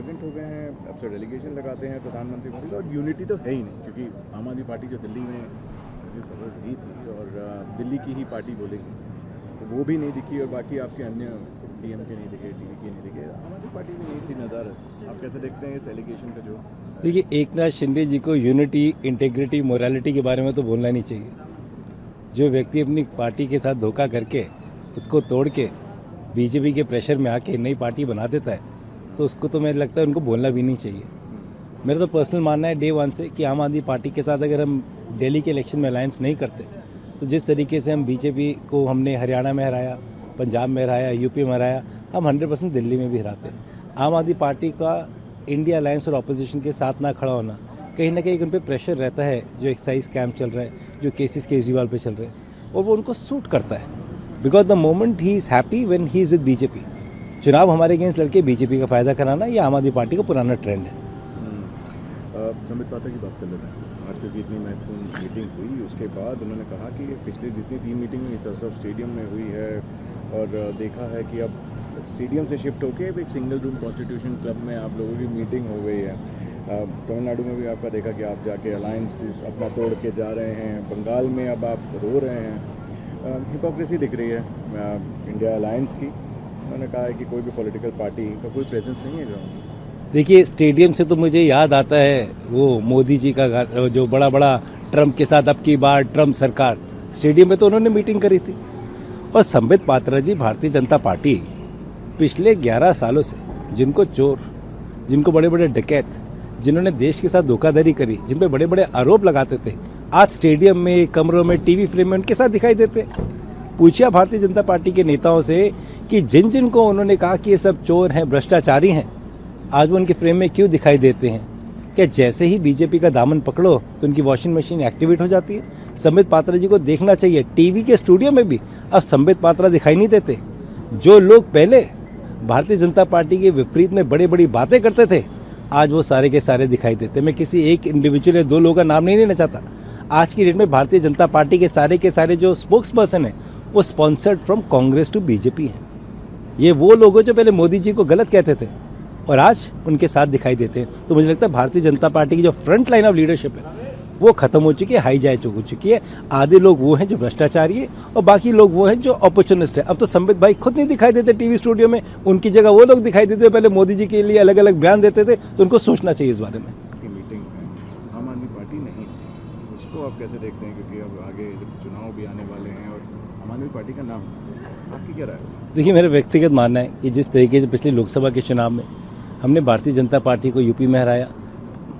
President हो गए हैं, अब से डेलीगेशन लगाते हैं प्रधानमंत्री मोदी का, और यूनिटी तो है ही नहीं, क्योंकि आम आदमी पार्टी जो दिल्ली में जो खबर दी थी और दिल्ली की ही पार्टी बोलेगी, तो वो भी नहीं दिखी, और बाकी आपके अन्य डीएम के नहीं दिखे, टीवी के नहीं दिखे, आम आदमी पार्टी में नहीं थी नज़र। आप कैसे देखते हैं इस एलिगेशन का? जो देखिए, एकनाथ शिंदे जी को यूनिटी, इंटेग्रिटी, मोरालिटी के बारे में तो बोलना नहीं चाहिए। जो व्यक्ति अपनी पार्टी के साथ धोखा करके उसको तोड़ के बीजेपी के प्रेशर में आके नई पार्टी बना देता है, तो उसको तो मुझे लगता है उनको बोलना भी नहीं चाहिए। मेरा तो पर्सनल मानना है डे वन से कि आम आदमी पार्टी के साथ अगर हम दिल्ली के इलेक्शन में अलायंस नहीं करते, तो जिस तरीके से हम बीजेपी को हमने हरियाणा में हराया, पंजाब में हराया, यूपी में हराया, हम 100% दिल्ली में भी हराते। आम आदमी पार्टी का इंडिया अलायंस और अपोजिशन के साथ ना खड़ा होना, कहीं ना कहीं उन पर प्रेशर रहता है। जो एक्साइज कैंप चल रहा है, जो केसेस केजरीवाल पे चल रहे हैं, और वो उनको सूट करता है, because the moment he is happy when he is with BJP. चुनाव हमारे अगेंस्ट लड़के बीजेपी का फायदा कराना, ये आम आदमी पार्टी का पुराना ट्रेंड है। संबित पात्रा की बात कर लेते हैं। आज क्योंकि इतनी महत्वपूर्ण मीटिंग हुई, उसके बाद उन्होंने कहा कि पिछले जितनी 3 मीटिंग हुई सब स्टेडियम में हुई है, और देखा है कि अब स्टेडियम से शिफ्ट होकर एक सिंगल रूम कॉन्स्टिट्यूशन क्लब में आप लोगों की मीटिंग हो गई है। तमिलनाडु में भी आपका देखा कि आप जाके अलायंस अपना तोड़ के जा रहे हैं, बंगाल में अब आप रो रहे हैं। हिपोक्रेसी दिख रही है इंडिया अलायंस की। उन्होंने कहा है कि कोई भी पॉलिटिकल पार्टी का कोई प्रेजेंस नहीं है ग्राउंड में। देखिए, स्टेडियम से तो मुझे याद आता है वो मोदी जी का जो बड़ा बड़ा ट्रम्प के साथ अब की बार ट्रम्प सरकार, स्टेडियम में तो उन्होंने मीटिंग करी थी। और संबित पात्रा जी, भारतीय जनता पार्टी पिछले 11 सालों से जिनको चोर, जिनको बड़े बड़े डकैत, जिन्होंने देश के साथ धोखाधड़ी करी, जिन पे बड़े बड़े आरोप लगाते थे, आज स्टेडियम में, कमरों में, टीवी फ्रेम में उनके साथ दिखाई देते। पूछिए भारतीय जनता पार्टी के नेताओं से कि जिन जिन को उन्होंने कहा कि ये सब चोर हैं, भ्रष्टाचारी हैं, आज वो उनके फ्रेम में क्यों दिखाई देते हैं? क्या जैसे ही बीजेपी का दामन पकड़ो तो उनकी वॉशिंग मशीन एक्टिवेट हो जाती है? संबित पात्रा जी को देखना चाहिए, टीवी के स्टूडियो में भी अब संबित पात्रा दिखाई नहीं देते। जो लोग पहले भारतीय जनता पार्टी के विपरीत में बड़ी बड़ी बातें करते थे, आज वो सारे के सारे दिखाई देते। मैं किसी एक इंडिविजुअल या 2 लोगों का नाम नहीं लेना चाहता। आज की डेट में भारतीय जनता पार्टी के सारे जो स्पोक्स पर्सन है, वो sponsored from Congress to BJP है। ये वो लोग हैं जो पहले मोदी जी को गलत कहते थे और आज उनके साथ दिखाई देते हैं। तो मुझे लगता है भारतीय जनता पार्टी की जो फ्रंट लाइन ऑफ लीडरशिप है वो खत्म हो चुकी है, हाईजैक हो चुकी है। आधे लोग वो हैं जो भ्रष्टाचारी है और बाकी लोग वो हैं जो अपॉर्चुनिस्ट है। अब तो संबित भाई खुद नहीं दिखाई देते टीवी स्टूडियो में, उनकी जगह वो लोग दिखाई देते। पहले मोदी जी के लिए अलग अलग बयान देते थे, तो उनको सोचना चाहिए इस बारे में। मीटिंग में आम आदमी पार्टी नहीं, उसको आप कैसे देखते हैं? क्योंकि अब आगे चुनाव भी आने वाले हैं और आम आदमी पार्टी का नाम, आपकी क्या राय है? देखिए, मेरा व्यक्तिगत मानना है कि जिस तरीके से पिछले लोकसभा के चुनाव में हमने भारतीय जनता पार्टी को यूपी में हराया,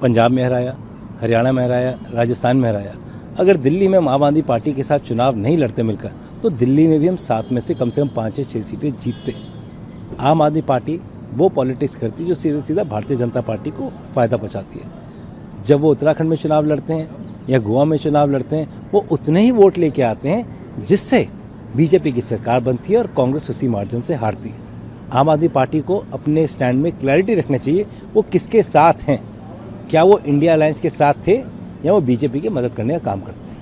पंजाब में हराया, हरियाणा में हराया, राजस्थान में हराया, अगर दिल्ली में हम आम आदमी पार्टी के साथ चुनाव नहीं लड़ते मिलकर, तो दिल्ली में भी हम 7 में से कम 5 या 6 सीटें जीतते। आम आदमी पार्टी वो पॉलिटिक्स करती है जो सीधा सीधा भारतीय जनता पार्टी को फायदा पहुंचाती है। जब वो उत्तराखंड में चुनाव लड़ते हैं या गोवा में चुनाव लड़ते हैं, वो उतने ही वोट लेके आते हैं जिससे बीजेपी की सरकार बनती है और कांग्रेस उसी मार्जिन से हारती है। आम आदमी पार्टी को अपने स्टैंड में क्लैरिटी रखना चाहिए, वो किसके साथ हैं। क्या वो इंडिया अलायंस के साथ थे या वो बीजेपी की मदद करने का काम करते हैं?